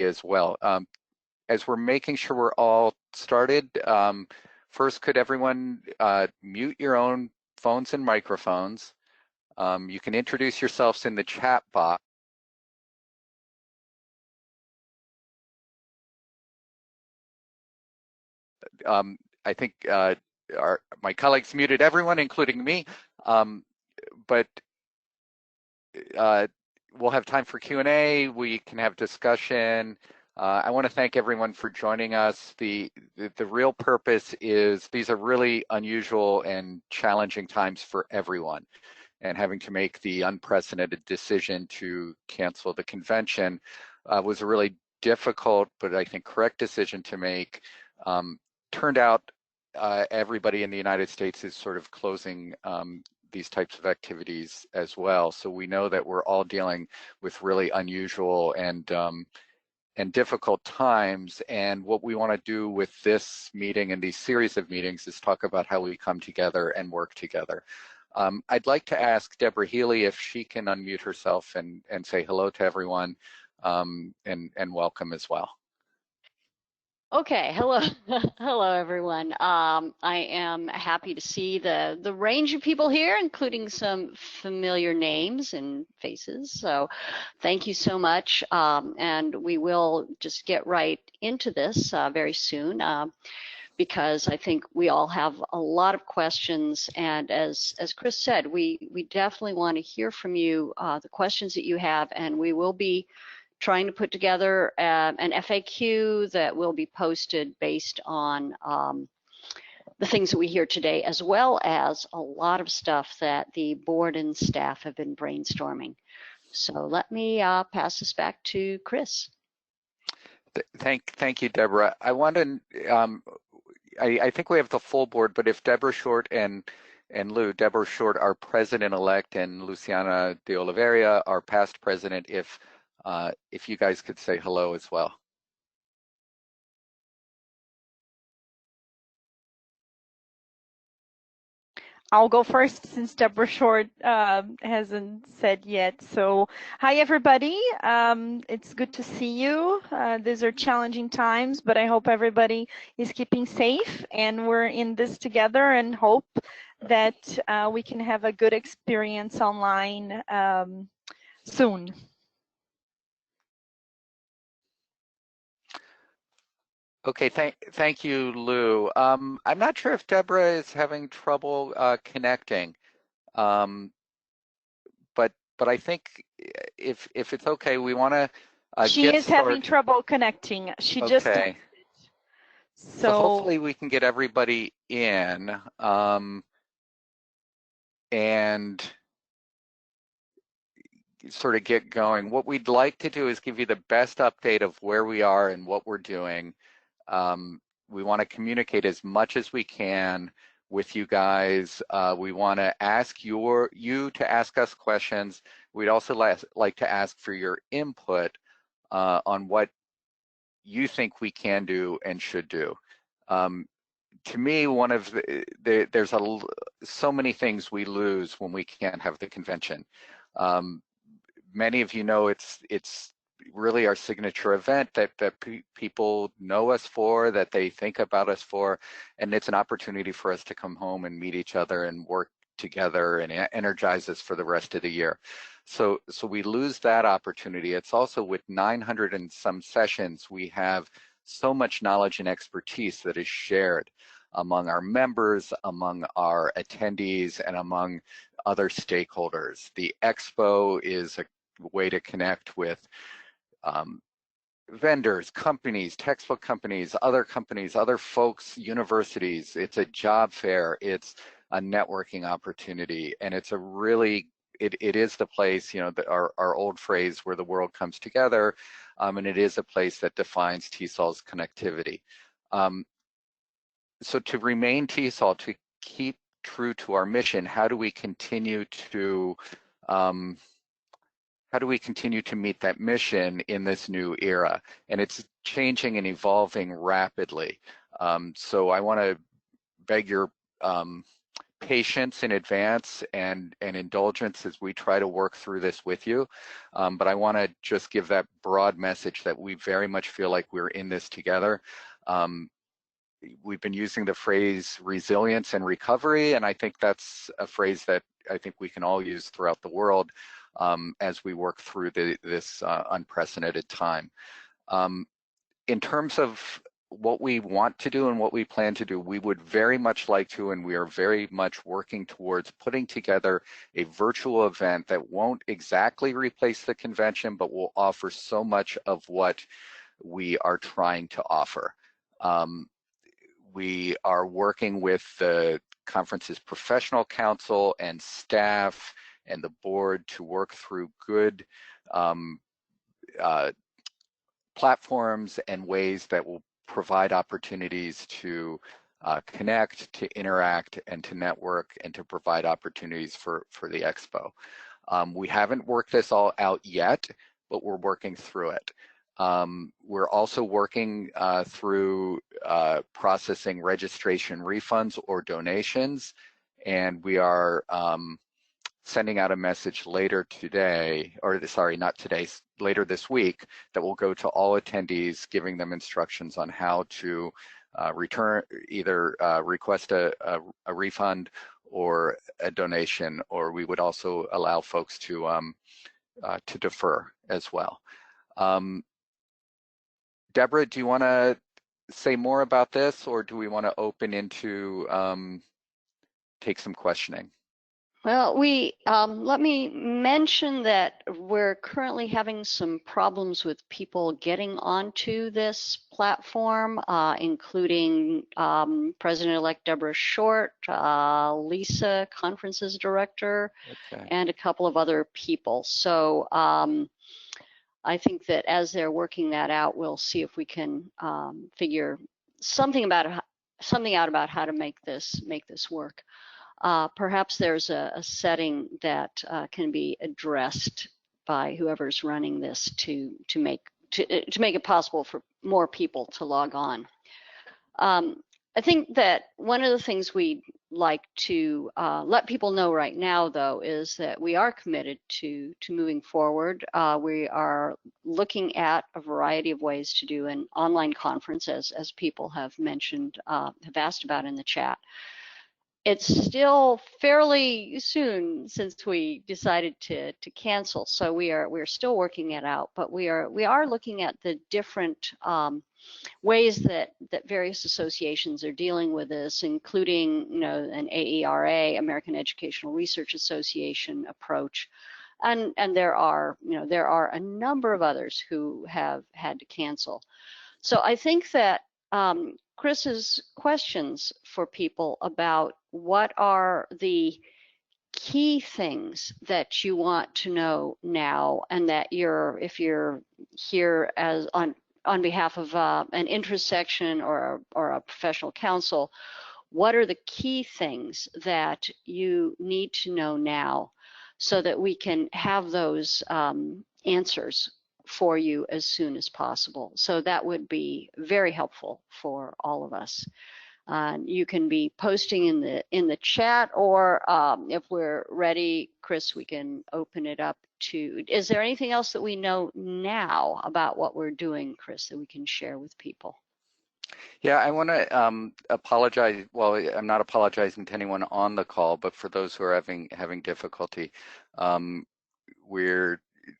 as well. As we're making sure we're all started, first, could everyone mute your own phones and microphones? You can introduce yourselves in the chat box. I think my colleagues muted everyone, including me, but we'll have time for Q&A. We can have discussion. I want to thank everyone for joining us. The real purpose is these are really unusual and challenging times for everyone, and having to make the unprecedented decision to cancel the convention was a really difficult, but I think correct decision to make. Turned out everybody in the United States is sort of closing these types of activities as well. So we know that we're all dealing with really unusual and difficult times. And what we want to do with this meeting and these series of meetings is talk about how we come together and work together. I'd like to ask Deborah Healy if she can unmute herself and say hello to everyone and welcome as well. Okay, hello, hello everyone. I am happy to see the range of people here, including some familiar names and faces. So thank you so much. And we will just get right into this very soon because I think we all have a lot of questions. And as Chris said, we definitely want to hear from you, the questions that you have, and we will be trying to put together an FAQ that will be posted based on the things that we hear today, as well as a lot of stuff that the board and staff have been brainstorming. So let me pass this back to Chris. Thank you, Deborah. I want to, I think we have the full board, but if Deborah Short and Lou, Deborah Short, our president-elect, and Luciana de Oliveira, our past president, if you guys could say hello as well. I'll go first since Deborah Short hasn't said yet. So hi, everybody. It's good to see you. These are challenging times, but I hope everybody is keeping safe, and we're in this together, and hope that we can have a good experience online soon. Okay, thank you, Lou. I'm not sure if Deborah is having trouble connecting, but I think if it's okay, we want to. She is having trouble connecting. She just okay. So hopefully we can get everybody in and sort of get going. What we'd like to do is give you the best update of where we are and what we're doing. We want to communicate as much as we can with you guys. We want to ask you to ask us questions. We'd also like to ask for your input on what you think we can do and should do. To me, one of there's so many things we lose when we can't have the convention. Many of you know it's really our signature event that people know us for, that they think about us for, and it's an opportunity for us to come home and meet each other and work together and energize us for the rest of the year. So we lose that opportunity. It's also with 900 and some sessions, we have so much knowledge and expertise that is shared among our members, among our attendees, and among other stakeholders. The expo is a way to connect with vendors, companies, textbook companies, other folks, universities. It's a job fair. It's a networking opportunity, and it's a really, it is the place, you know, our old phrase, where the world comes together, and it is a place that defines TESOL's connectivity. So to remain TESOL, to keep true to our mission, how do we continue to meet that mission in this new era? And it's changing and evolving rapidly. So I want to beg your patience in advance and indulgence as we try to work through this with you. But I want to just give that broad message that we very much feel like we're in this together. We've been using the phrase resilience and recovery, and I think that's a phrase that I think we can all use throughout the world as we work through this unprecedented time. In terms of what we want to do and what we plan to do, we would very much like to, and we are very much working towards putting together a virtual event that won't exactly replace the convention, but will offer so much of what we are trying to offer. We are working with the conference's professional council and staff and the board to work through good platforms and ways that will provide opportunities to connect, to interact, and to network, and to provide opportunities for the expo. We haven't worked this all out yet, but we're working through it. We're also working through processing registration refunds or donations, and we are sending out a message later today, or sorry, not today, later this week, that will go to all attendees, giving them instructions on how to return, either request a refund or a donation, or we would also allow folks to defer as well. Deborah, do you want to say more about this, or do we want to open into take some questioning? Well, let me mention that we're currently having some problems with people getting onto this platform, including President-elect Deborah Short, Lisa, conferences director, okay, and a couple of other people. So I think that as they're working that out, we'll see if we can figure something out about how to make this work. Perhaps there's a setting that can be addressed by whoever's running this to make it possible for more people to log on. I think that one of the things we'd like to let people know right now, though, is that we are committed to moving forward. We are looking at a variety of ways to do an online conference, as people have mentioned, have asked about in the chat. It's still fairly soon since we decided to cancel, so we're still working it out. But we are looking at the different ways that various associations are dealing with this, including an AERA, American Educational Research Association approach, and there are a number of others who have had to cancel. So I think that Chris's questions for people about what are the key things that you want to know now, and that if you're here as on behalf of an interest section or a professional council, what are the key things that you need to know now so that we can have those answers for you as soon as possible. So that would be very helpful for all of us. You can be posting in the chat, or if we're ready, Chris, we can open it up to. Is there anything else that we know now about what we're doing, Chris, that we can share with people? Yeah, I want to apologize. Well, I'm not apologizing to anyone on the call, but for those who are having difficulty,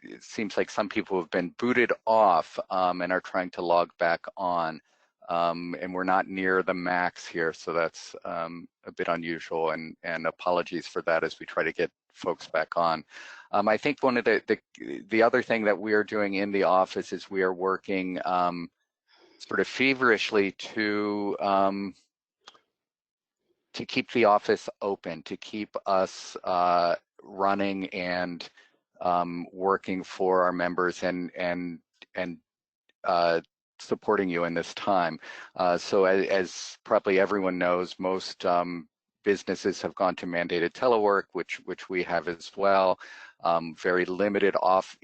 it seems like some people have been booted off and are trying to log back on. And we're not near the max here, so that's a bit unusual, and apologies for that as we try to get folks back on. I think one of the other thing that we are doing in the office is we are working sort of feverishly to keep the office open, to keep us running and working for our members and supporting you in this time. So as probably everyone knows, most businesses have gone to mandated telework, which we have as well. Very limited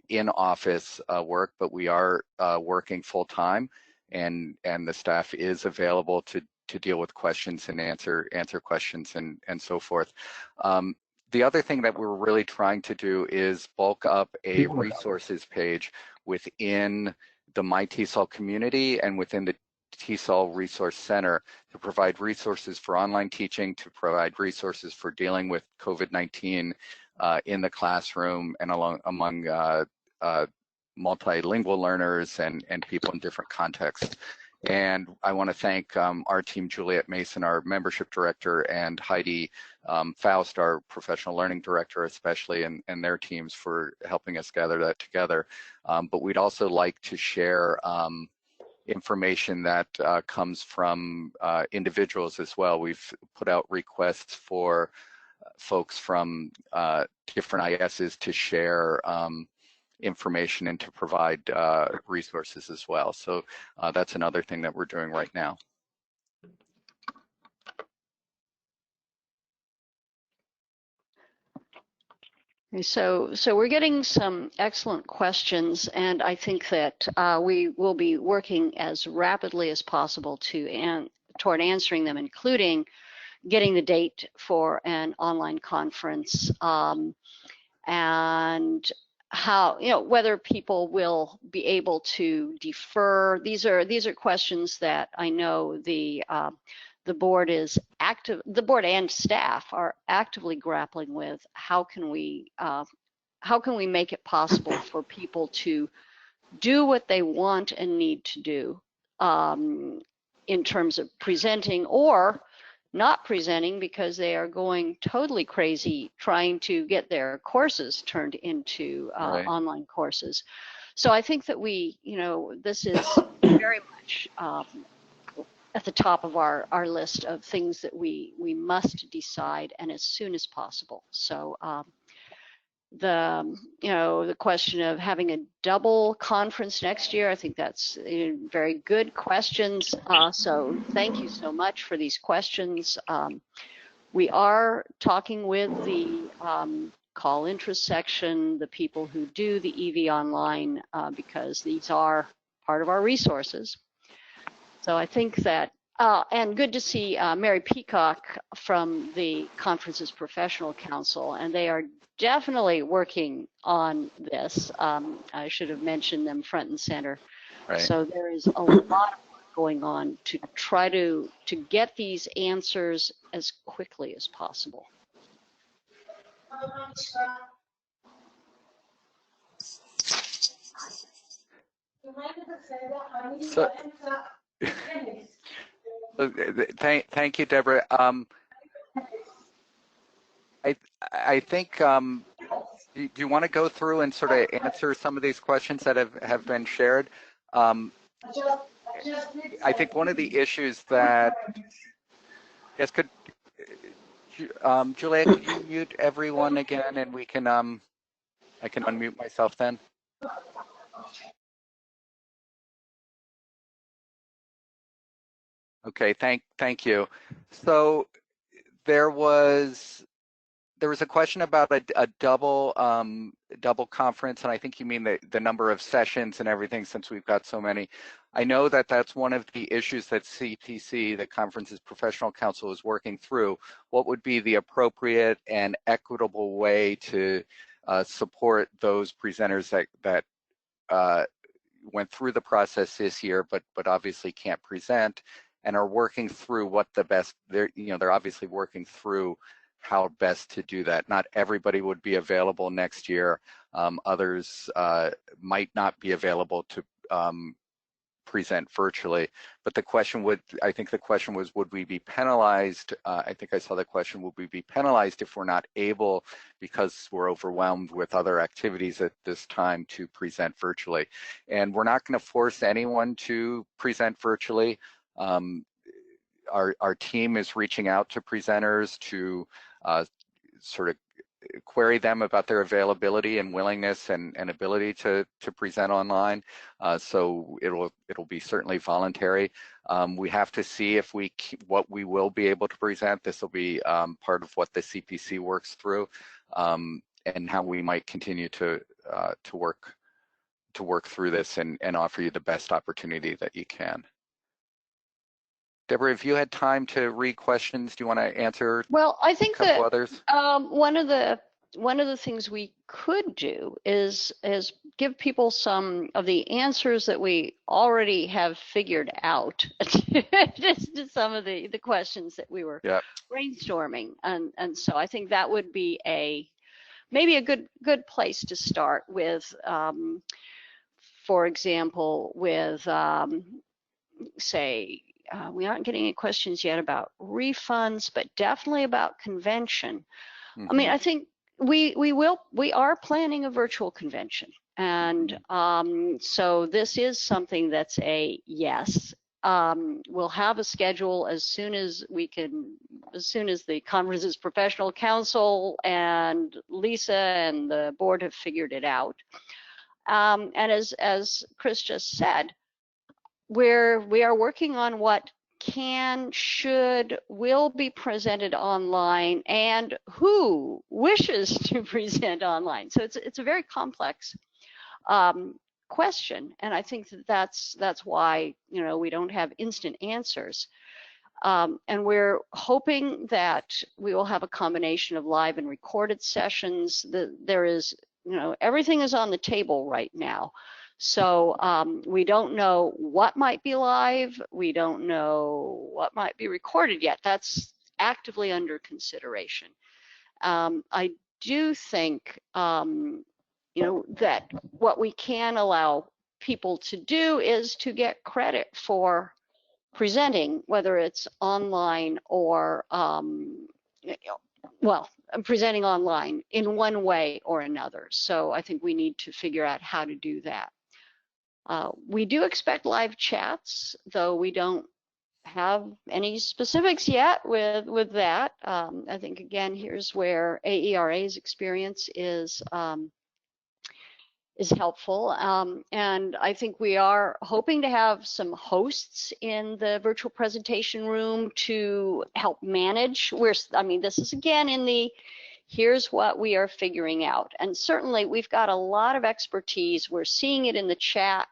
in-office work, but we are working full time, and the staff is available deal with questions and answer questions and so forth. The other thing that we're really trying to do is bulk up a resources page within the My TESOL community and within the TESOL Resource Center to provide resources for online teaching, to provide resources for dealing with COVID-19 in the classroom and among multilingual learners and people in different contexts. And I want to thank our team, Juliet Mason, our membership director, and Heidi Faust, our professional learning director, especially, and their teams for helping us gather that together. But we'd also like to share information that comes from individuals as well. We've put out requests for folks from different ISs to share information and to provide resources as well. So that's another thing that we're doing right now. So we're getting some excellent questions, and I think that we will be working as rapidly as possible toward answering them, including getting the date for an online conference, and how, whether people will be able to defer. These are questions that I know the board is active, the board and staff are actively grappling with. How can we make it possible for people to do what they want and need to do in terms of presenting or not presenting because they are going totally crazy trying to get their courses turned into Right. online courses. So I think that this is very much at the top of our list of things that we must decide, and as soon as possible. So the question of having a double conference next year, I think that's very good questions. So thank you so much for these questions. We are talking with the call interest section, the people who do the EV online, because these are part of our resources. So I think that, and good to see Mary Peacock from the Conferences Professional Council, and they are definitely working on this. I should have mentioned them front and center. Right. So there is a lot of work going on to try to get these answers as quickly as possible. So, thank you, Deborah. I think, do you want to go through and sort of answer some of these questions that have been shared? I think one of the issues that, yes, Julia, could you mute everyone again, and we can, I can unmute myself then. Okay, thank you. So there was a question about a double conference, and I think you mean the number of sessions and everything, since we've got so many. I know that that's one of the issues that CPC, the Conferences Professional Council, is working through. What would be the appropriate and equitable way to support those presenters that went through the process this year, but obviously can't present, and are working through what the best, they're obviously working through how best to do that. Not everybody would be available next year. Others might not be available to present virtually. But the question I think the question was, would we be penalized? I think I saw the question, would we be penalized if we're not able, because we're overwhelmed with other activities at this time, to present virtually? And we're not going to force anyone to present virtually. Our team is reaching out to presenters to sort of query them about their availability and willingness and ability to present online. So it'll be certainly voluntary. We have to see if what we will be able to present. This will be part of what the CPC works through, and how we might continue to work through this and offer you the best opportunity that you can. Deborah, if you had time to read questions, do you want to answer Well, I a think couple that others? one of the things we could do is give people some of the answers that we already have figured out just to some of the questions that we were brainstorming, and so I think that would be maybe a good place to start with. For example, with say. We aren't getting any questions yet about refunds, but definitely about convention. I mean, I think we are planning a virtual convention, and so this is something that's a yes. We'll have a schedule as soon as the conference's professional council and Lisa and the board have figured it out. And as Chris just said, we are working on what can, should, will be presented online, and who wishes to present online. So it's a very complex question, and I think that's why we don't have instant answers. And we're hoping that we will have a combination of live and recorded sessions. There is, everything is on the table right now. So we don't know what might be live. We don't know what might be recorded yet. That's actively under consideration. I do think, that what we can allow people to do is to get credit for presenting, whether it's online or, presenting online in one way or another. So I think we need to figure out how to do that. We do expect live chats, though we don't have any specifics yet with that. I think, again, here's where AERA's experience is helpful. And I think we are hoping to have some hosts in the virtual presentation room to help manage. This is again in the here's what we are figuring out. And certainly we've got a lot of expertise. We're seeing it in the chat.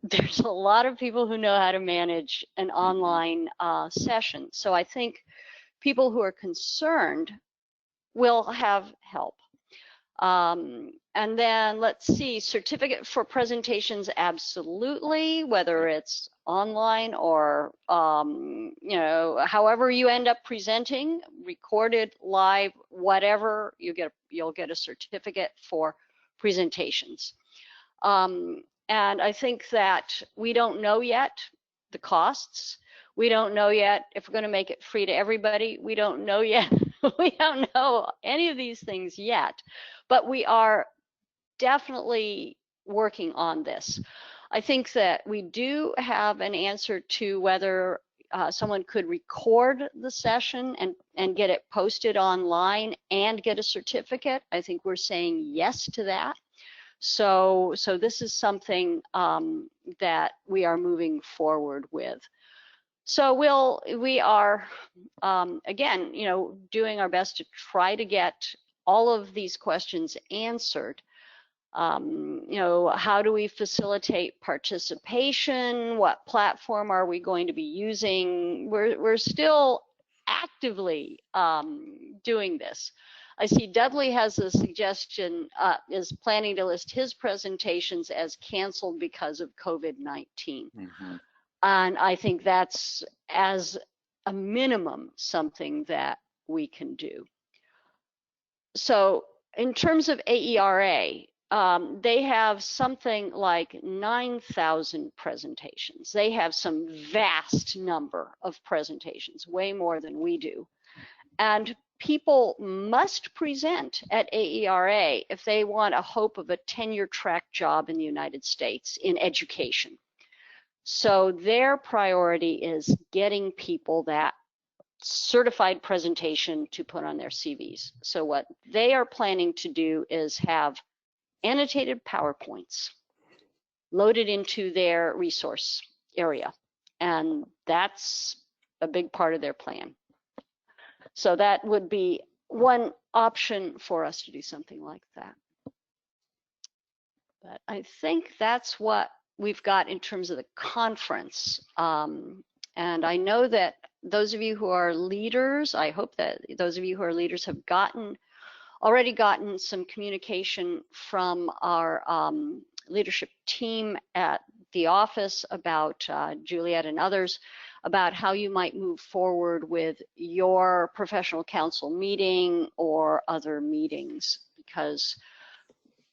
There's a lot of people who know how to manage an online session. So I think people who are concerned will have help. And then let's see, certificate for presentations, absolutely, whether it's online or, however you end up presenting, recorded, live, whatever, you'll get a certificate for presentations. And I think that we don't know yet the costs. We don't know yet if we're going to make it free to everybody. We don't know yet. We don't know any of these things yet, but we are definitely working on this. I think that we do have an answer to whether someone could record the session and get it posted online and get a certificate. I think we're saying yes to that. So this is something that we are moving forward with. So we are again, doing our best to try to get all of these questions answered. How do we facilitate participation? What platform are we going to be using? We're still actively doing this. I see Dudley has a suggestion, is planning to list his presentations as canceled because of COVID-19. And I think that's, as a minimum, something that we can do. So in terms of AERA, they have something like 9,000 presentations. They have some vast number of presentations, way more than we do. And people must present at AERA if they want a hope of a tenure track job in the United States in education. So their priority is getting people that certified presentation to put on their CVs. So what they are planning to do is have annotated PowerPoints loaded into their resource area. And that's a big part of their plan. So that would be one option for us to do something like that. But I think that's what we've got in terms of the conference. And I know that those of you who are leaders, I hope that those of you who are leaders have already gotten some communication from our leadership team at the office about Juliet and others about how you might move forward with your professional council meeting or other meetings, because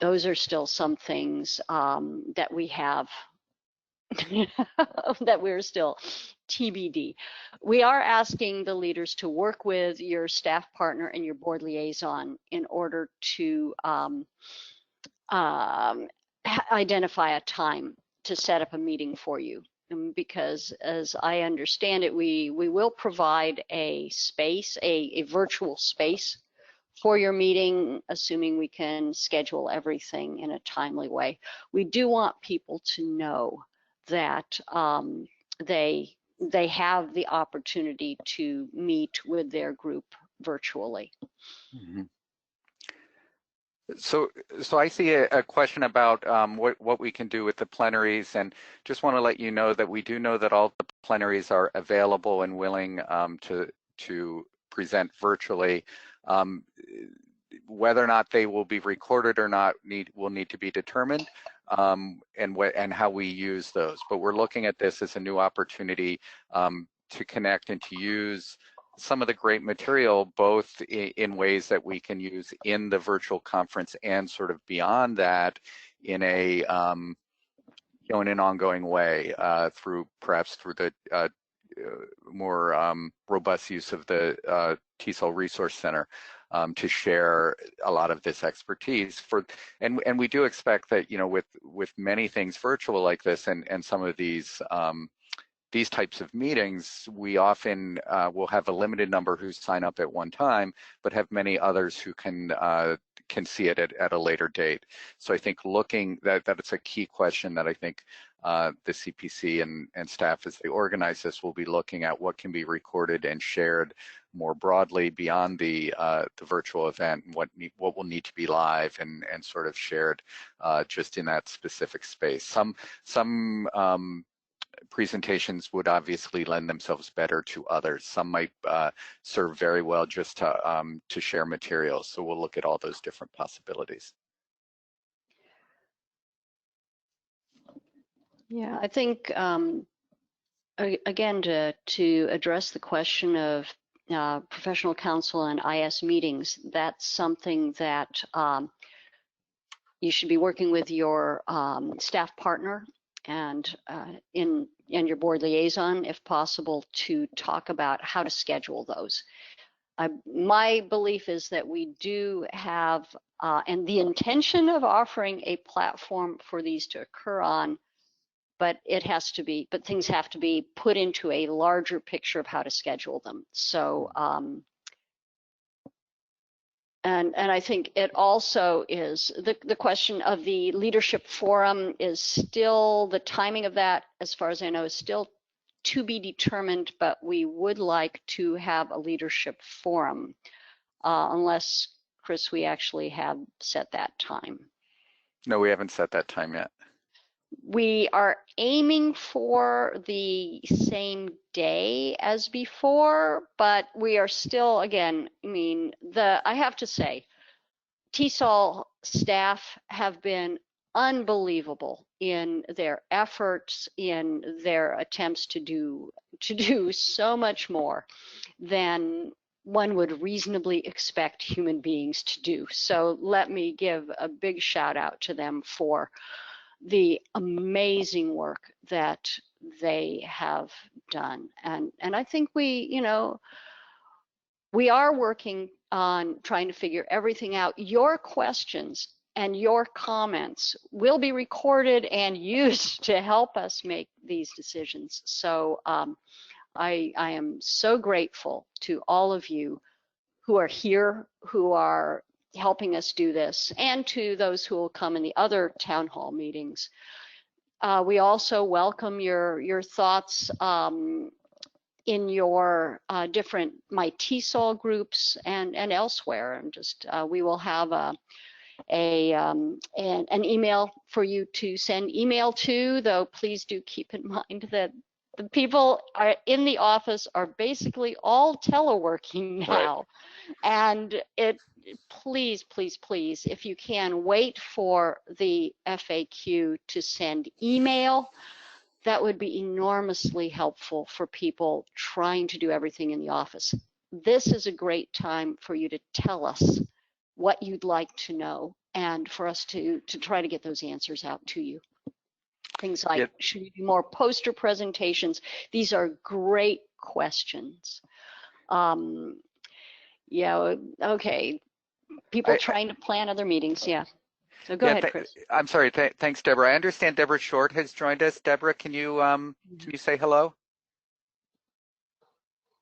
those are still some things that we have that we're still TBD. We are asking the leaders to work with your staff partner and your board liaison in order to identify a time to set up a meeting for you. Because as I understand it, we will provide a space, a virtual space for your meeting, assuming we can schedule everything in a timely way. We do want people to know that they have the opportunity to meet with their group virtually. Mm-hmm. So I see a question about what we can do with the plenaries, and just want to let you know that we do know that all the plenaries are available and willing to present virtually. Whether or not they will be recorded or not will need to be determined, and how we use those. But we're looking at this as a new opportunity to connect and to use some of the great material, both in ways that we can use in the virtual conference and sort of beyond that in a in an ongoing way, perhaps through the more robust use of the TESOL Resource Center to share a lot of this expertise. And we do expect that, with many things virtual like this and some of these types of meetings, we often will have a limited number who sign up at one time, but have many others who can see it at a later date. So I think that's a key question that I think the CPC and staff, as they organize this, will be looking at what can be recorded and shared more broadly beyond the virtual event, and what will need to be live and sort of shared just in that specific space. Some presentations would obviously lend themselves better to others. Some might serve very well just to share materials. So we'll look at all those different possibilities. Yeah, I think again, to address the question of professional council and IS meetings, that's something that you should be working with your staff partner and your board liaison, if possible, to talk about how to schedule those. My belief is that we do have, and the intention of offering a platform for these to occur on, but things have to be put into a larger picture of how to schedule them. So, and I think it also is the question of the leadership forum is still, the timing of that, as far as I know, is still to be determined, but we would like to have a leadership forum, unless, Chris, we actually have set that time. No, we haven't set that time yet. We are aiming for the same day as before, but we are still, again, I have to say, TESOL staff have been unbelievable in their efforts, in their attempts to do so much more than one would reasonably expect human beings to do. So let me give a big shout out to them for the amazing work that they have done. And I think we are working on trying to figure everything out. Your questions and your comments will be recorded and used to help us make these decisions. So I am so grateful to all of you who are here, who are helping us do this, and to those who will come in the other town hall meetings. We also welcome your thoughts in your different My TESOL groups and elsewhere. And just we will have an email for you to send email to, though please do keep in mind that The people are in the office are basically all teleworking now. And please, please, please, if you can, wait for the FAQ to send email. That would be enormously helpful for people trying to do everything in the office. This is a great time for you to tell us what you'd like to know and for us to try to get those answers out to you. Things like, should we do more poster presentations? These are great questions. Yeah, okay. People trying to plan other meetings, yeah. So go ahead, Chris. I'm sorry, thanks, Deborah. I understand Deborah Short has joined us. Deborah, can you say hello?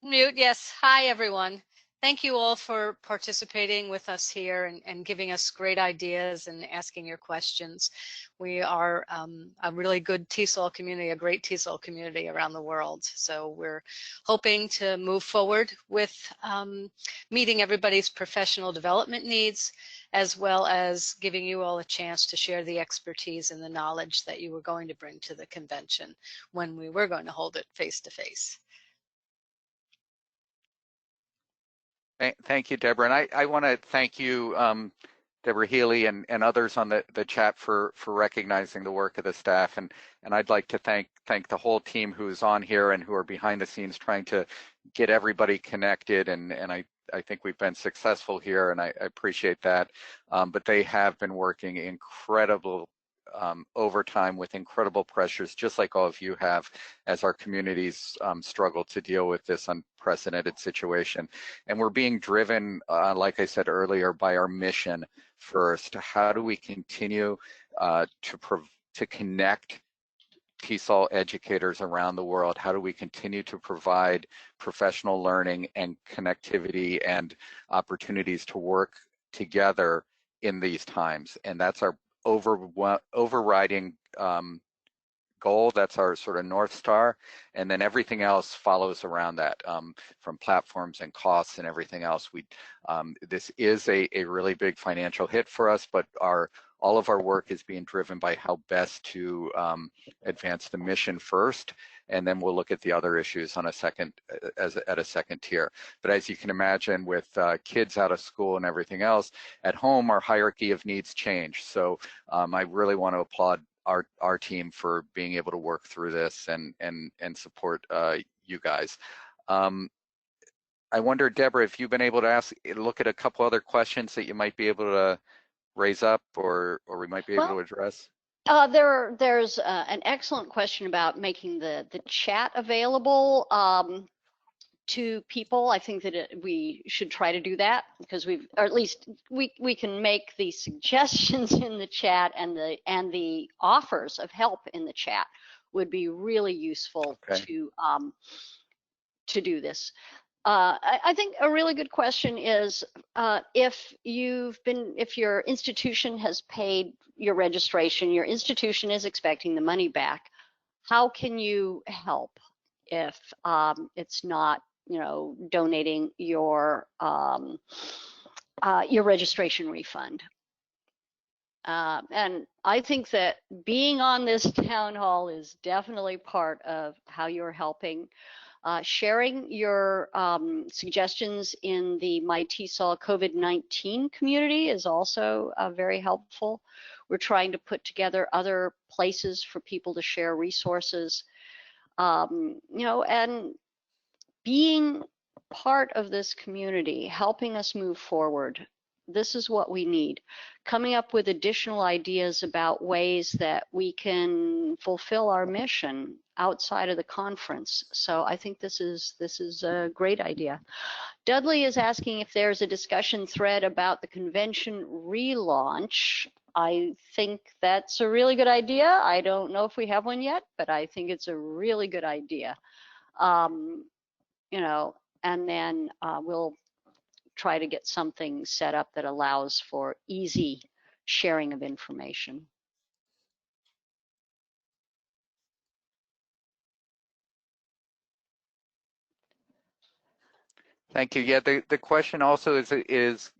Mute, yes. Hi, everyone. Thank you all for participating with us here and giving us great ideas and asking your questions. We are a really good TESOL community, a great TESOL community around the world. So we're hoping to move forward with meeting everybody's professional development needs, as well as giving you all a chance to share the expertise and the knowledge that you were going to bring to the convention when we were going to hold it face-to-face. Thank you, Deborah. And I want to thank you, Deborah Healy and others on the chat for recognizing the work of the staff. And I'd like to thank the whole team who's on here and who are behind the scenes trying to get everybody connected. And I think we've been successful here, and I appreciate that. But they have been working incredible overtime with incredible pressures, just like all of you have, as our communities struggle to deal with this unprecedented situation. And we're being driven, like I said earlier, by our mission first. How do we continue to connect TESOL educators around the world? How do we continue to provide professional learning and connectivity and opportunities to work together in these times? And that's our overriding goal. That's our sort of North Star. And then everything else follows around that, from platforms and costs and everything else. This is a really big financial hit for us, but all of our work is being driven by how best to advance the mission first, and then we'll look at the other issues on at a second tier. But as you can imagine, with kids out of school and everything else, at home our hierarchy of needs change. So I really want to applaud our team for being able to work through this and support you guys. I wonder, Deborah, if you've been able to look at a couple other questions that you might be able to raise up or we might be able to address. There's an excellent question about making the chat available to people. I think that we should try to do that, because or at least we can make the suggestions in the chat, and the offers of help in the chat would be really useful to do this. I think a really good question is if your institution has paid your registration, your institution is expecting the money back, how can you help if it's not, donating your registration refund? And I think that being on this town hall is definitely part of how you're helping. Sharing your suggestions in the My TESOL COVID-19 community is also very helpful. We're trying to put together other places for people to share resources, and being part of this community, helping us move forward. This is what we need. Coming up with additional ideas about ways that we can fulfill our mission outside of the conference. So I think this is a great idea. Dudley is asking if there's a discussion thread about the convention relaunch. I think that's a really good idea. I don't know if we have one yet, but I think it's a really good idea. And then we'll try to get something set up that allows for easy sharing of information. Thank you. Yeah, the question also is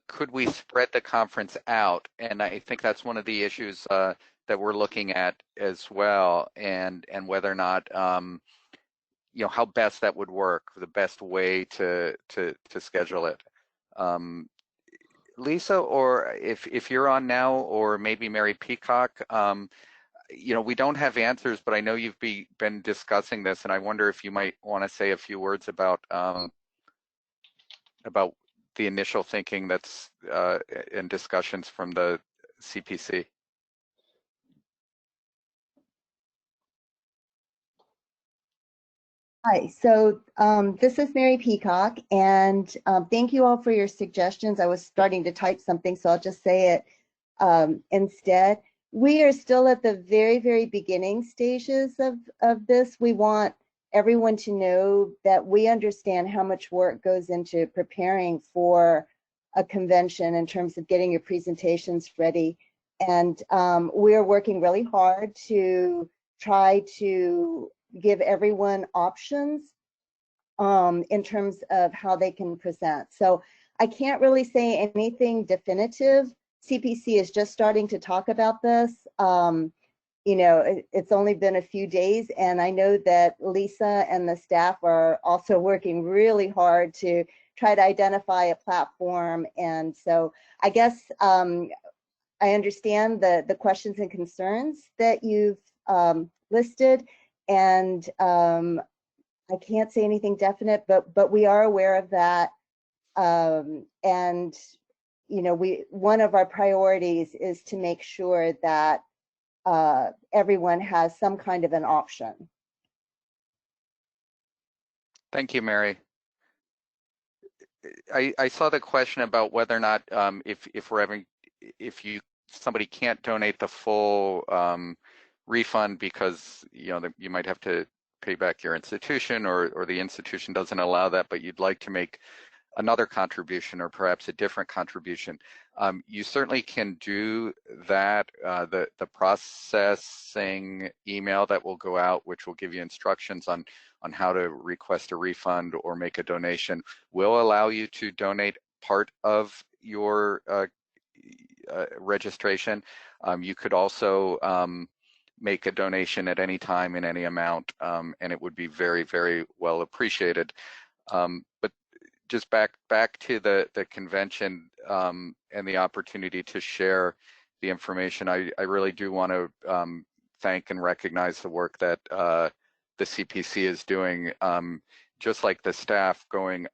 could we spread the conference out? And I think that's one of the issues that we're looking at as well, and whether or not how best that would work, the best way to schedule it. Lisa, or if you're on now, or maybe Mary Peacock, we don't have answers, but I know you've been discussing this, and I wonder if you might want to say a few words about the initial thinking that's in discussions from the CPC. Hi, so this is Mary Peacock, and thank you all for your suggestions. I was starting to type something, so I'll just say it instead. We are still at the very, very beginning stages of this. We want everyone to know that we understand how much work goes into preparing for a convention in terms of getting your presentations ready. And we're working really hard to try to give everyone options in terms of how they can present. So I can't really say anything definitive. CPC is just starting to talk about this. It's only been a few days, and I know that Lisa and the staff are also working really hard to try to identify a platform. And so I guess I understand the questions and concerns that you've listed, and I can't say anything definite, but we are aware of that. And one of our priorities is to make sure that everyone has some kind of an option. Thank you, Mary. I saw the question about whether or not if somebody can't donate the full refund because you might have to pay back your institution, or the institution doesn't allow that, but you'd like to make another contribution or perhaps a different contribution. You certainly can do that. The processing email that will go out, which will give you instructions on how to request a refund or make a donation, will allow you to donate part of your registration. You could also make a donation at any time in any amount, and it would be very, very well appreciated. But just back to the convention and the opportunity to share the information, I really do want to thank and recognize the work that the CPC is doing, just like the staff going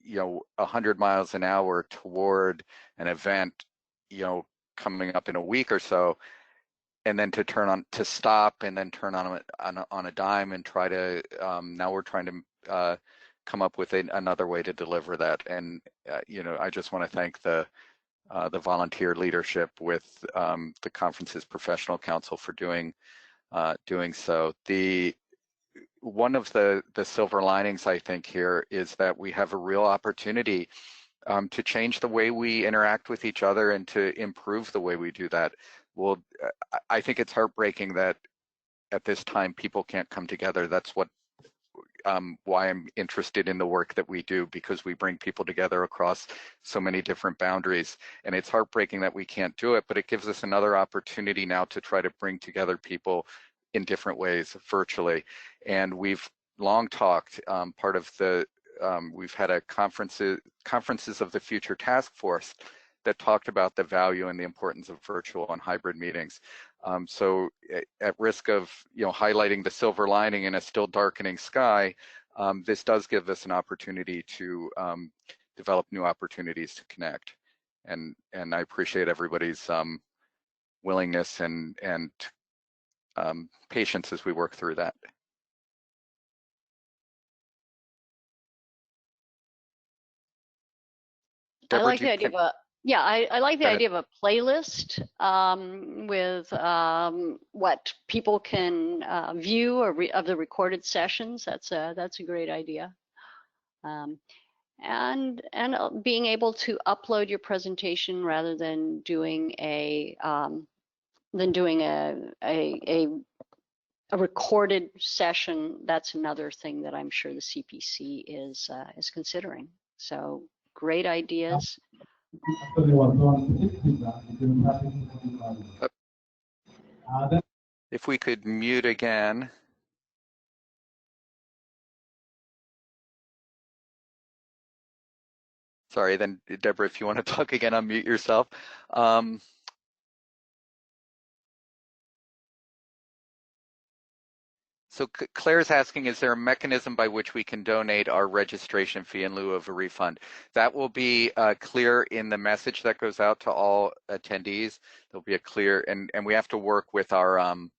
100 miles an hour toward an event coming up in a week or so, and then to stop and then turn on a dime and try to now we're trying to come up with another way to deliver that. And I just want to thank the volunteer leadership with the conference's professional council for doing so. One of the silver linings, I think, here is that we have a real opportunity to change the way we interact with each other and to improve the way we do that. Well, I think it's heartbreaking that at this time people can't come together. That's why I'm interested in the work that we do, because we bring people together across so many different boundaries. And it's heartbreaking that we can't do it, but it gives us another opportunity now to try to bring together people in different ways virtually. And we've long talked, part of the we've had a conferences of the future task force that talked about the value and the importance of virtual and hybrid meetings. So at risk of highlighting the silver lining in a still darkening sky, this does give us an opportunity to develop new opportunities to connect. And I appreciate everybody's willingness and patience as we work through that. Deborah, I like the idea of a I like the idea of a playlist with what people can view or of the recorded sessions. That's a great idea. And being able to upload your presentation rather than doing a recorded session. That's another thing that I'm sure the CPC is considering. So great ideas. If we could mute again. Sorry, then Deborah, if you want to talk again, unmute yourself. So Claire's asking, is there a mechanism by which we can donate our registration fee in lieu of a refund? That will be clear in the message that goes out to all attendees. There'll be a clear, and we have to work with our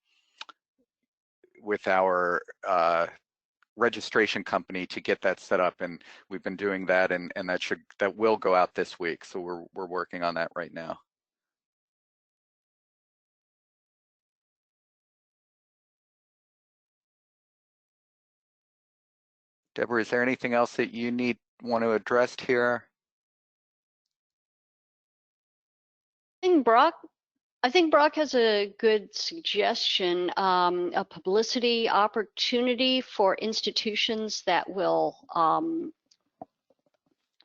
registration company to get that set up, and we've been doing that, and that will go out this week. So we're working on that right now. Deborah, is there anything else that you want to address here? I think Brock has a good suggestion, a publicity opportunity for institutions that will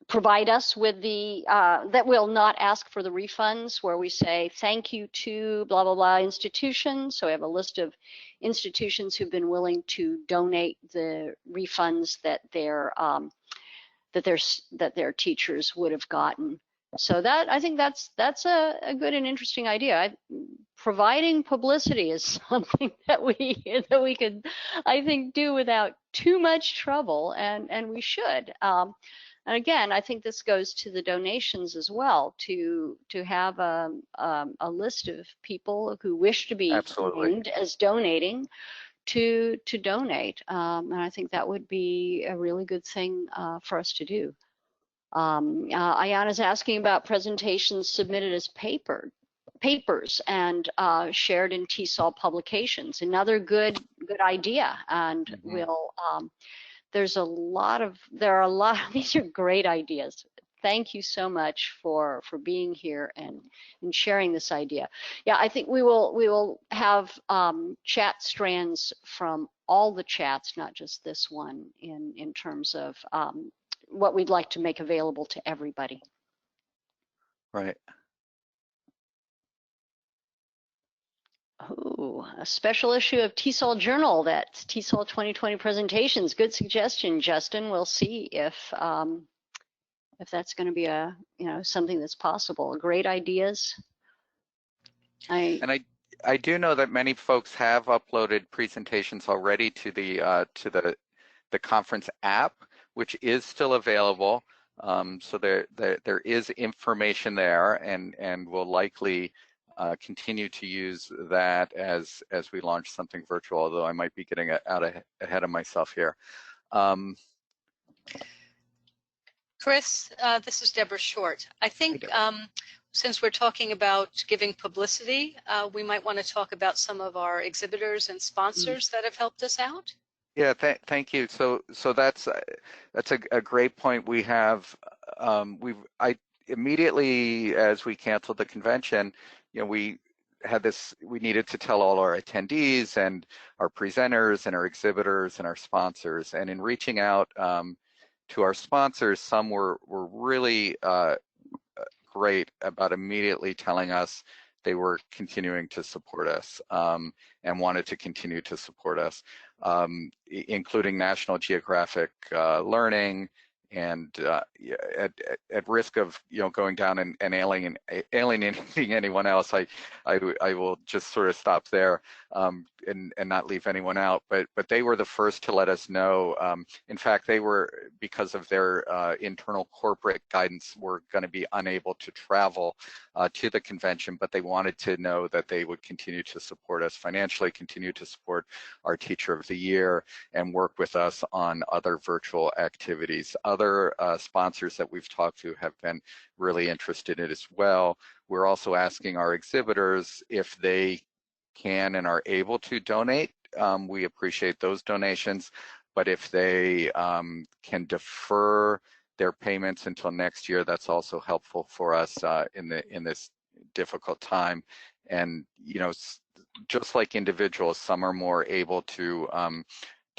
provide us with the, that will not ask for the refunds, where we say thank you to blah, blah, blah institutions. So we have a list of institutions who've been willing to donate the refunds that their teachers would have gotten. So that, I think that's a good and interesting idea. Providing publicity is something that we could, I think, do without too much trouble, and we should. And again, I think this goes to the donations as well, to have a list of people who wish to be Absolutely. named as donating to donate. And I think that would be a really good thing for us to do. Ayana's asking about presentations submitted as papers and shared in TESOL publications. Another good idea, and we'll there are a lot of these are great ideas. Thank you so much for being here and sharing this idea. Yeah, I think we will have chat strands from all the chats, not just this one, in terms of what we'd like to make available to everybody. Right. Oh, a special issue of TESOL Journal, that's TESOL 2020 presentations. Good suggestion, Justin. We'll see if that's going to be something that's possible. Great ideas. I do know that many folks have uploaded presentations already to the conference app, which is still available. So there is information there, and we'll likely continue to use that as we launch something virtual, although I might be getting ahead of myself here. Chris, this is Deborah Short. I think since we're talking about giving publicity, we might want to talk about some of our exhibitors and sponsors that have helped us out. Yeah, thank you. So that's a great point. We have immediately as we canceled the convention, we needed to tell all our attendees and our presenters and our exhibitors and our sponsors. And in reaching out to our sponsors, some were really great about immediately telling us they were continuing to support us and wanted to continue to support us, including National Geographic Learning, and at risk of going down and alienating anyone else, I will just sort of stop there and not leave anyone out. But they were the first to let us know. In fact, they were, because of their internal corporate guidance, were going to be unable to travel to the convention, but they wanted to know that they would continue to support us financially, continue to support our Teacher of the Year, and work with us on other virtual activities. Other sponsors that we've talked to have been really interested in it as well. We're also asking our exhibitors if they can and are able to donate. We appreciate those donations, but if they can defer their payments until next year, that's also helpful for us in this difficult time. And just like individuals, some are more able to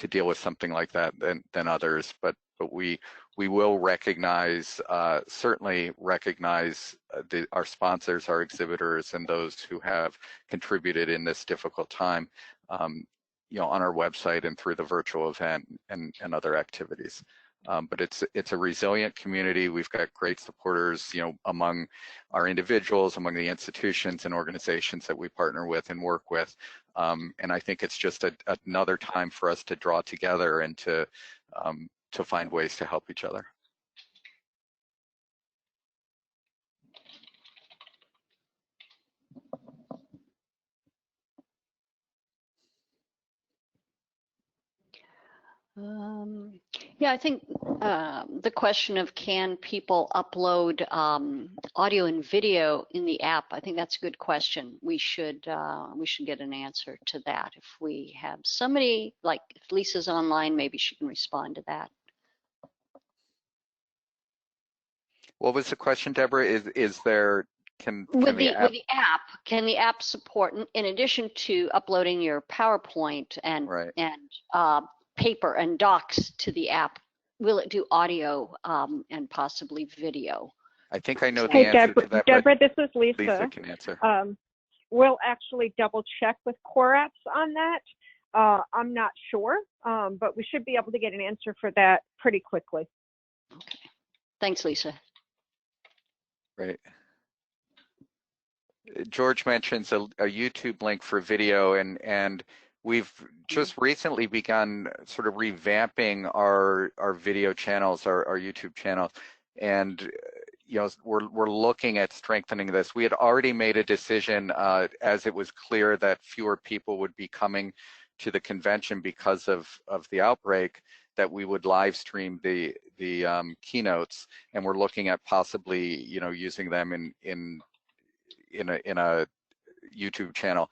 deal with something like that than others, but but we will recognize, certainly recognize our sponsors, our exhibitors, and those who have contributed in this difficult time, you know, on our website and through the virtual event and other activities. But it's a resilient community. We've got great supporters, you know, among our individuals, among the institutions and organizations that we partner with and work with. And I think it's just another time for us to draw together and to find ways to help each other. Yeah, I think the question of can people upload audio and video in the app, I think that's a good question. We should get an answer to that. If we have somebody, like if Lisa's online, maybe she can respond to that. What was the question, Deborah? Is there, can the app, can the app support, in addition to uploading your PowerPoint and right. paper and docs to the app, will it do audio and possibly video? I think I know the answer to that. Deborah, this is Lisa. Lisa can answer. We'll actually double check with Core Apps on that. I'm not sure, but we should be able to get an answer for that pretty quickly. Okay. Thanks, Lisa. Right. George mentions a YouTube link for video, and we've just recently begun sort of revamping our video channels, our YouTube channel, and you know, we're looking at strengthening this. We had already made a decision as it was clear that fewer people would be coming to the convention because of the outbreak, that we would live stream the keynotes, and we're looking at possibly, you know, using them in a YouTube channel.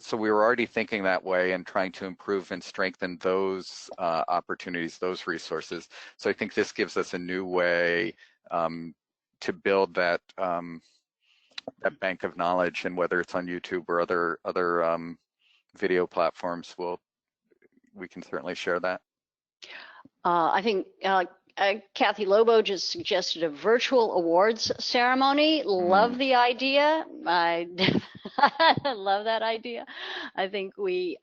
So we were already thinking that way and trying to improve and strengthen those opportunities, those resources. So I think this gives us a new way to build that that bank of knowledge, and whether it's on YouTube or other video platforms, we can certainly share that. I think Kathy Lobo just suggested a virtual awards ceremony. Love the idea. I love that idea. I think we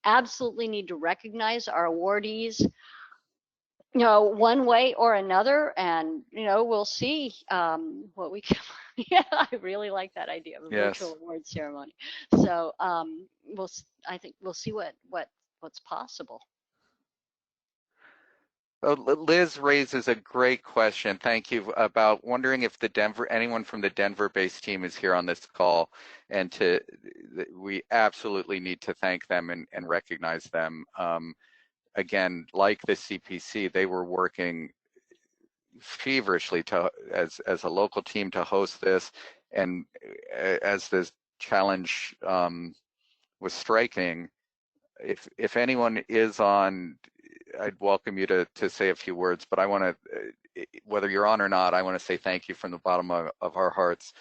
absolutely need to recognize our awardees, you know, one way or another, and you know, we'll see what we can. Yeah, I really like that idea of a virtual awards ceremony. So I think we'll see what's possible. Liz raises a great question. Thank you, about wondering if anyone from the Denver-based team is here on this call, and we absolutely need to thank them and recognize them. Again, like the CPC, they were working feverishly as a local team to host this, and as this challenge was striking, if anyone is on, I'd welcome you to say a few words, but I want to, whether you're on or not, I want to say thank you from the bottom of our hearts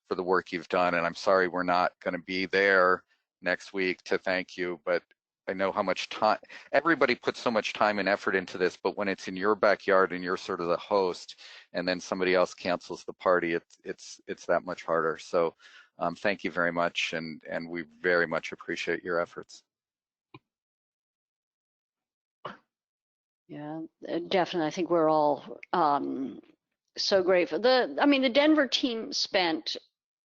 for the work you've done. And I'm sorry we're not going to be there next week to thank you, but I know how much time, everybody puts so much time and effort into this, but when it's in your backyard and you're sort of the host, and then somebody else cancels the party, it's that much harder. So thank you very much, and we very much appreciate your efforts. Yeah, definitely. I think we're all so grateful. I mean, the Denver team spent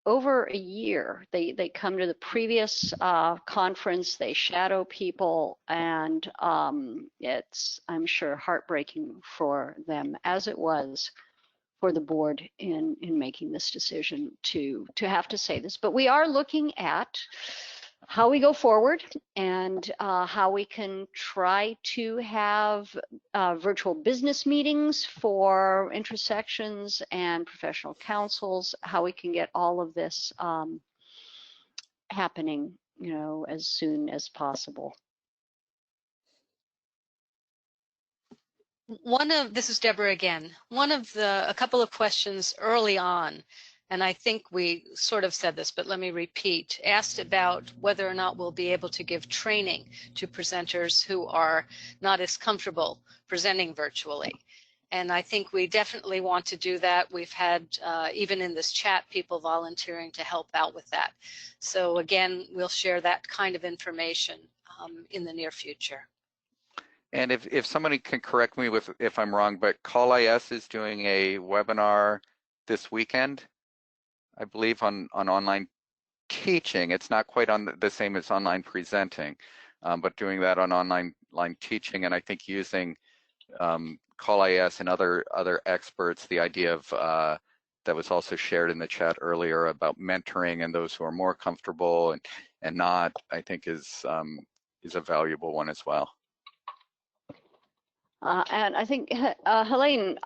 over a year. They come to the previous conference, they shadow people, and it's, I'm sure, heartbreaking for them, as it was for the board in making this decision to have to say this. But we are looking at how we go forward, and how we can try to have virtual business meetings for intersections and professional councils, how we can get all of this happening, you know, as soon as possible. This is Deborah again. A couple of questions early on and I think we sort of said this, but let me repeat, asked about whether or not we'll be able to give training to presenters who are not as comfortable presenting virtually. And I think we definitely want to do that. We've had, even in this chat, people volunteering to help out with that. So again, we'll share that kind of information in the near future. And if somebody can correct me if I'm wrong, but CallIS is doing a webinar this weekend, I believe, on online teaching. It's not quite on the same as online presenting, but doing that on online teaching, and I think using CallIS and other experts, the idea of that was also shared in the chat earlier about mentoring and those who are more comfortable and not, I think is a valuable one as well. And I think Helene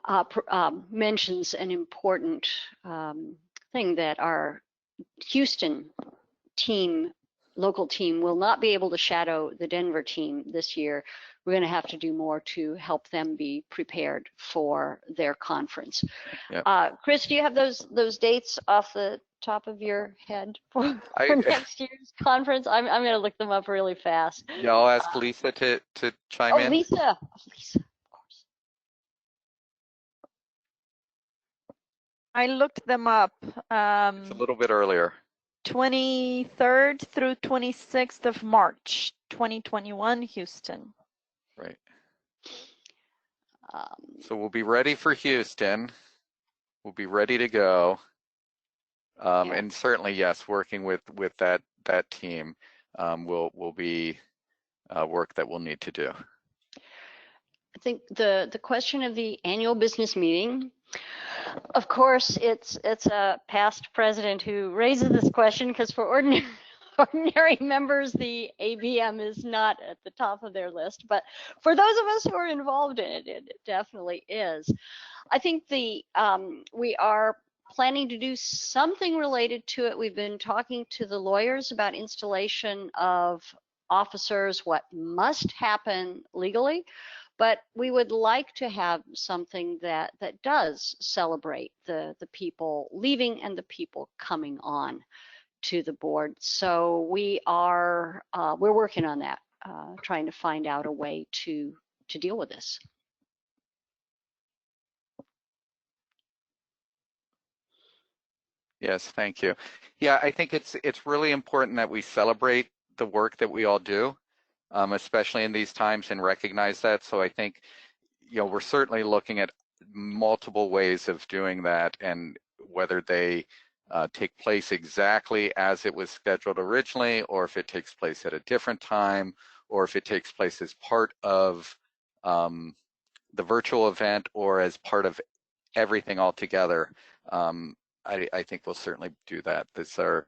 mentions an important thing, that our Houston team, local team, will not be able to shadow the Denver team this year. We're going to have to do more to help them be prepared for their conference. Yep. Chris, do you have those dates off the top of your head for next year's conference? I'm going to look them up really fast. Yeah, I'll ask Lisa to chime in. Oh, Lisa, of course. I looked them up. It's a little bit earlier. 23rd through 26th of March, 2021, Houston. Right. So we'll be ready for Houston. We'll be ready to go. Yeah. And certainly, yes, working with that team will be work that we'll need to do. I think the question of the annual business meeting, of course, it's a past president who raises this question, because for ordinary members, the ABM is not at the top of their list, but for those of us who are involved in it, it definitely is. I think we are planning to do something related to it. We've been talking to the lawyers about installation of officers, what must happen legally, but we would like to have something that does celebrate the people leaving and the people coming on to the board. So we're working on that, trying to find out a way to deal with this. Yes, thank you. Yeah, I think it's really important that we celebrate the work that we all do, especially in these times, and recognize that. So I think, we're certainly looking at multiple ways of doing that, and whether they take place exactly as it was scheduled originally, or if it takes place at a different time, or if it takes place as part of the virtual event or as part of everything altogether. I think we'll certainly do that. The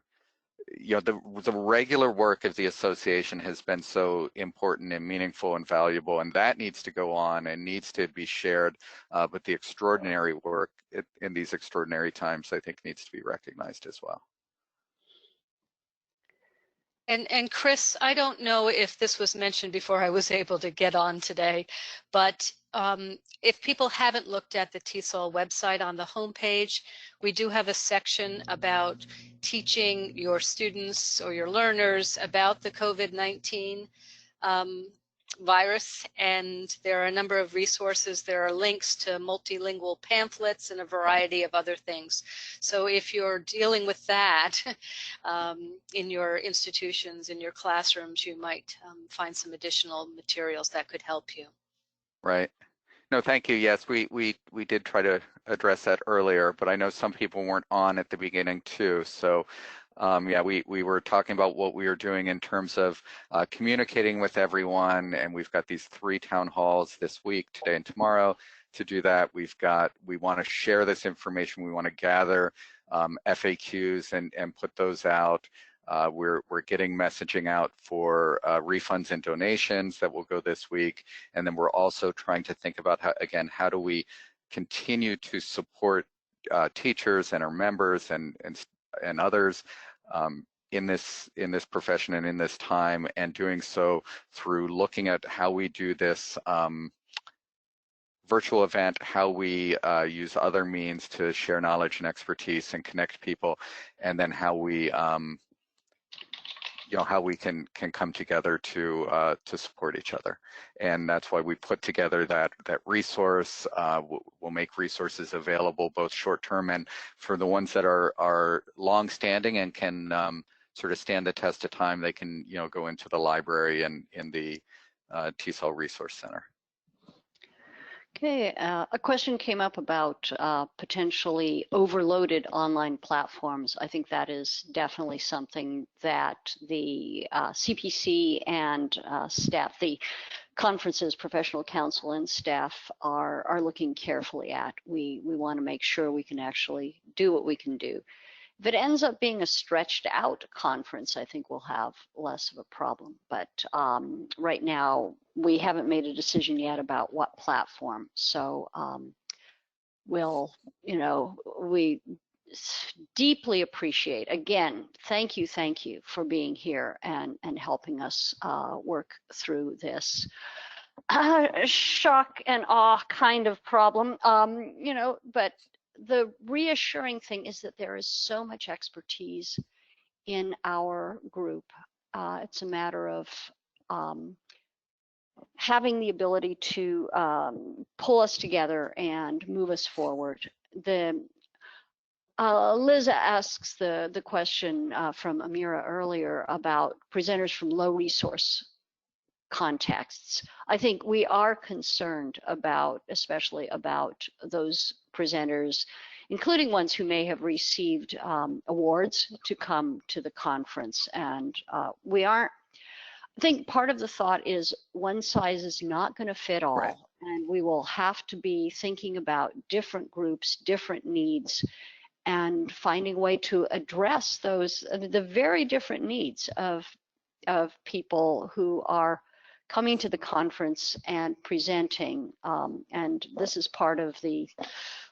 regular work of the association has been so important and meaningful and valuable, and that needs to go on and needs to be shared. But the extraordinary work in these extraordinary times, I think, needs to be recognized as well. And Chris, I don't know if this was mentioned before I was able to get on today, but if people haven't looked at the TESOL website, on the homepage, we do have a section about teaching your students or your learners about the COVID-19 virus, and there are a number of resources. There are links to multilingual pamphlets and a variety of other things. So if you're dealing with that in your institutions, in your classrooms, you might find some additional materials that could help you. Right. No, thank you. Yes, we did try to address that earlier, but I know some people weren't on at the beginning too. So yeah, we were talking about what we are doing in terms of communicating with everyone, and we've got these 3 town halls this week, today and tomorrow, to do that. We want to share this information. We want to gather FAQs and put those out. We're getting messaging out for refunds and donations that will go this week, and then we're also trying to think about how do we continue to support teachers and our members and others in this profession and in this time, and doing so through looking at how we do this virtual event, how we use other means to share knowledge and expertise and connect people, and then how we how we can come together to support each other. And that's why we put together that resource. We'll make resources available, both short-term and for the ones that are long-standing and can sort of stand the test of time. They can go into the library and in the TESOL Resource Center. Okay, a question came up about potentially overloaded online platforms. I think that is definitely something that the CPC and staff, the conferences, professional council and staff are looking carefully at. We want to make sure we can actually do what we can do. If it ends up being a stretched out conference, I think we'll have less of a problem. But right now, we haven't made a decision yet about what platform. So we deeply appreciate, again, thank you for being here and helping us work through this shock and awe kind of problem, but the reassuring thing is that there is so much expertise in our group. It's a matter of having the ability to pull us together and move us forward. Liz asks the question from Amira earlier about presenters from low resource contexts. I think we are concerned about, especially about those presenters, including ones who may have received awards to come to the conference. And we aren't, I think part of the thought is one size is not going to fit all. Right. And we will have to be thinking about different groups, different needs, and finding a way to address those, the very different needs of people who are coming to the conference and presenting, and this is part of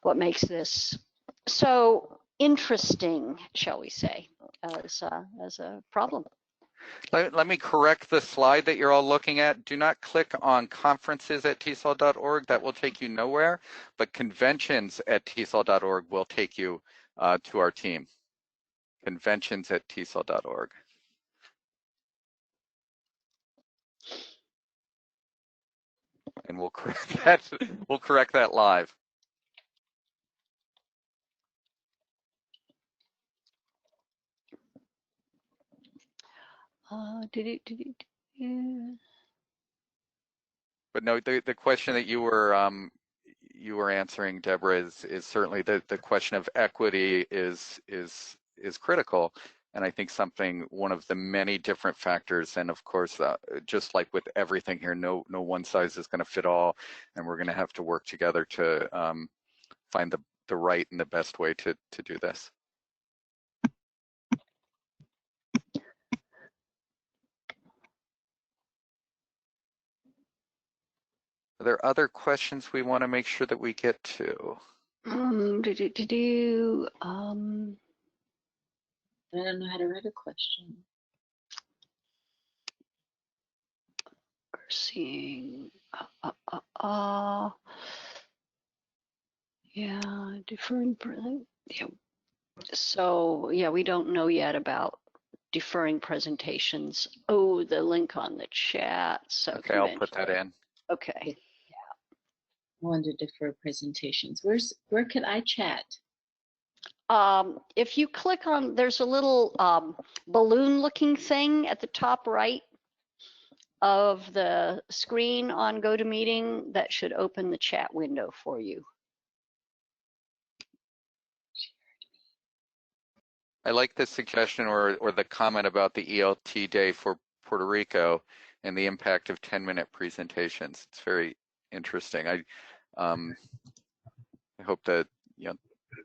what makes this so interesting, shall we say, as a problem. Let me correct the slide that you're all looking at. Do not click on conferences at TESOL.org. That will take you nowhere, but conventions at TESOL.org will take you to our team. Conventions at TESOL.org. And we'll correct that live. But no, the question that you were answering, Deborah, is certainly the question of equity is critical. And I think one of the many different factors, and of course, just like with everything here, no one size is going to fit all, and we're going to have to work together to find the right and the best way to do this. Are there other questions we want to make sure that we get to? I don't know how to write a question. We're seeing, yeah, deferring, yeah. So yeah, we don't know yet about deferring presentations. Oh, the link on the chat. So okay, I'll put that in. Okay. Yeah. Want to defer presentations. Where can I chat? If you click on, there's a little balloon looking thing at the top right of the screen on GoToMeeting that should open the chat window for you. I like the suggestion or the comment about the ELT day for Puerto Rico and the impact of 10-minute presentations. It's very interesting. I hope that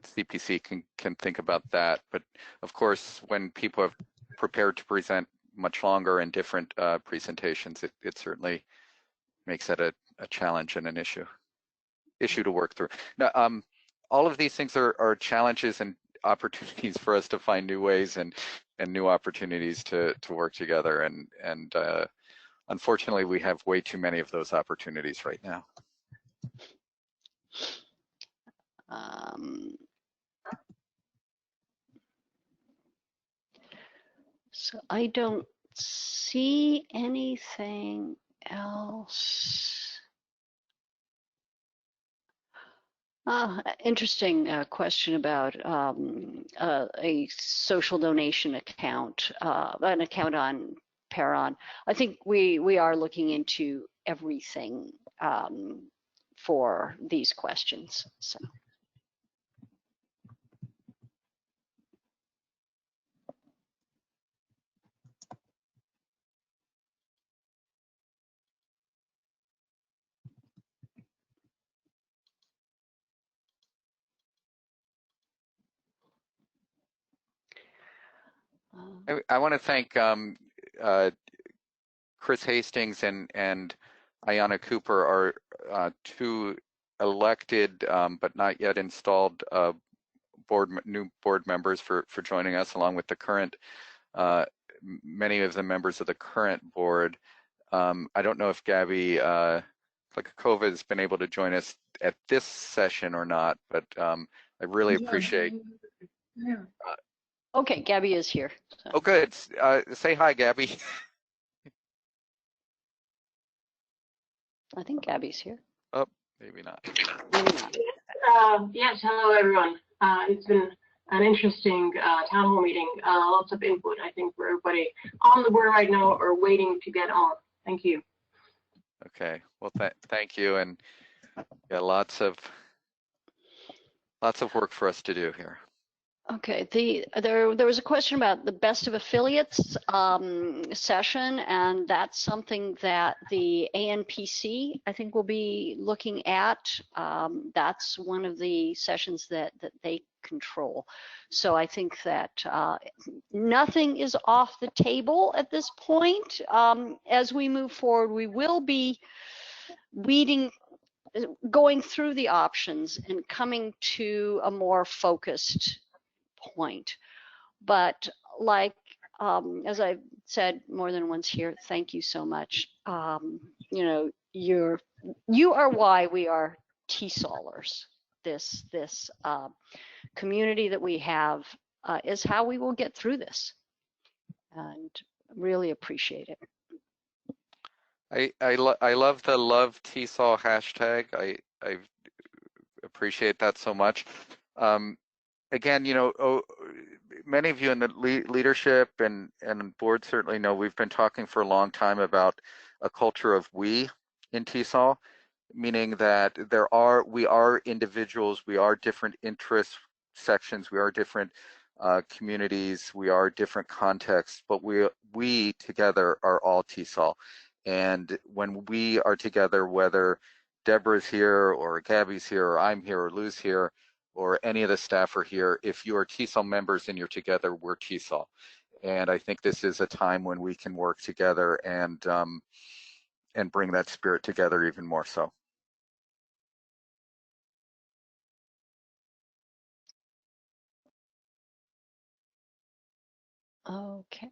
CPC can think about that. But of course, when people have prepared to present much longer and different presentations, it certainly makes that a challenge and an issue to work through. Now, all of these things are challenges and opportunities for us to find new ways and new opportunities to work together. And unfortunately, we have way too many of those opportunities right now. So I don't see anything else. Interesting question about a social donation account, an account on Paron. I think we are looking into everything for these questions. So. I want to thank Chris Hastings and Ayanna Cooper, our two elected but not yet installed new board members for joining us, along with the current many of the members of the current board. I don't know if Gabby Klikakova has been able to join us at this session or not, but I really appreciate. Okay, Gabby is here. So. Oh, good. Say hi, Gabby. I think Gabby's here. Oh, maybe not. Maybe not. Yes, hello everyone. It's been an interesting town hall meeting. Lots of input, I think, for everybody on the board right now or waiting to get on. Thank you. Okay. Well, thank you, and yeah, lots of work for us to do here. Okay, there was a question about the best of affiliates session, and that's something that the ANPC I think will be looking at. That's one of the sessions that they control. So I think that nothing is off the table at this point. As we move forward, we will be going through the options and coming to a more focused point. But like, as I've said more than once here, thank you so much. You know, you are why we are TESOLers. This community that we have is how we will get through this, and really appreciate it. I love the Love TESOL hashtag. I appreciate that so much. Again, you know, many of you in the leadership and board certainly know we've been talking for a long time about a culture of we in TESOL, meaning that we are individuals, we are different interest sections, we are different communities, we are different contexts, but we together are all TESOL. And when we are together, whether Deborah's here or Gabby's here or I'm here or Lou's here, or any of the staff are here, if you are TESOL members and you're together, we're TESOL. And I think this is a time when we can work together and bring that spirit together even more so. Okay.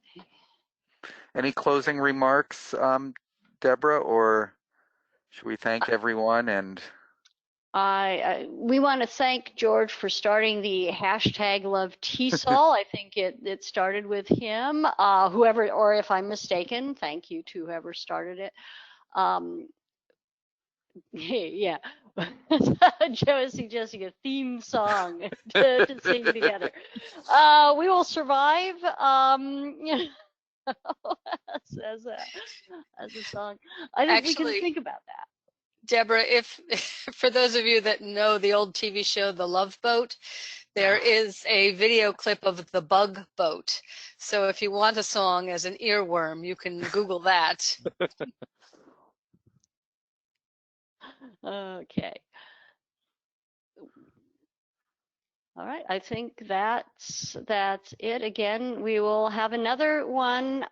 Any closing remarks, Deborah, or should we thank everyone? And we want to thank George for starting the hashtag Love TESOL. I think it started with him. Whoever, or if I'm mistaken, thank you to whoever started it. Yeah, Joe is suggesting a theme song to sing together. We will survive. You know, as a song. I think we can think about that. Deborah, if for those of you that know the old TV show The Love Boat, there is a video clip of the Bug Boat. So if you want a song as an earworm, you can Google that. Okay. All right, I think that's it. Again, we will have another one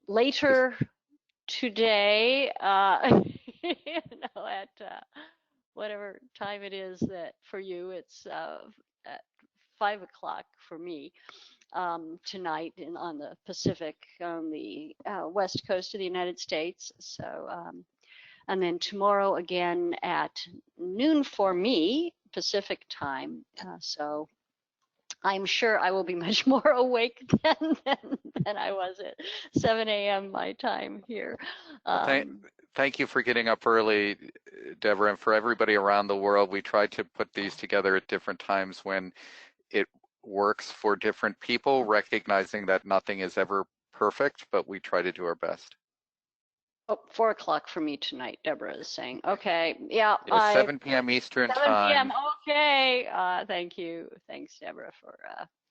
later today, you know, at whatever time it is that for you, it's at 5 o'clock for me tonight on the Pacific, on the west coast of the United States. So And then tomorrow again at noon for me, Pacific time. So I'm sure I will be much more awake than I was at 7 a.m. my time here. Well, thank you for getting up early, Deborah, and for everybody around the world. We tried to put these together at different times when it works for different people, recognizing that nothing is ever perfect, but we try to do our best. Oh, 4 o'clock for me tonight, Deborah is saying. Okay, yeah. 7 p.m. Eastern 7 time. p.m. Okay. Thank you. Thanks, Deborah, for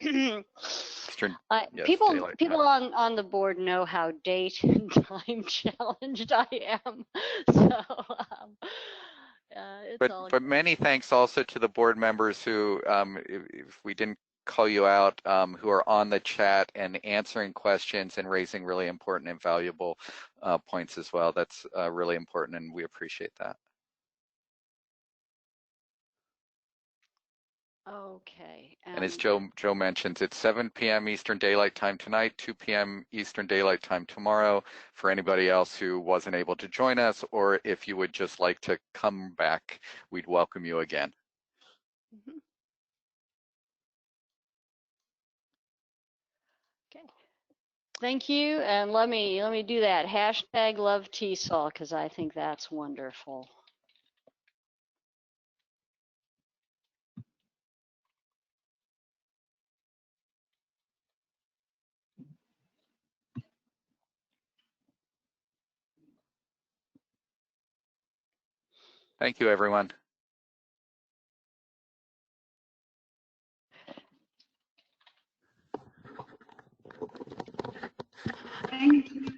Eastern, yes, people on the board know how date and time challenged I am. So it's all but many thanks also to the board members who, if we didn't call you out, who are on the chat and answering questions and raising really important and valuable points as well. That's really important, and we appreciate that. Okay. And as Joe mentions, it's 7 p.m. Eastern Daylight Time tonight, 2 p.m. Eastern Daylight Time tomorrow. For anybody else who wasn't able to join us, or if you would just like to come back, we'd welcome you again. Mm-hmm. Okay. Thank you, and let me do that hashtag love TESOL because I think that's wonderful. Thank you, everyone. Thank you.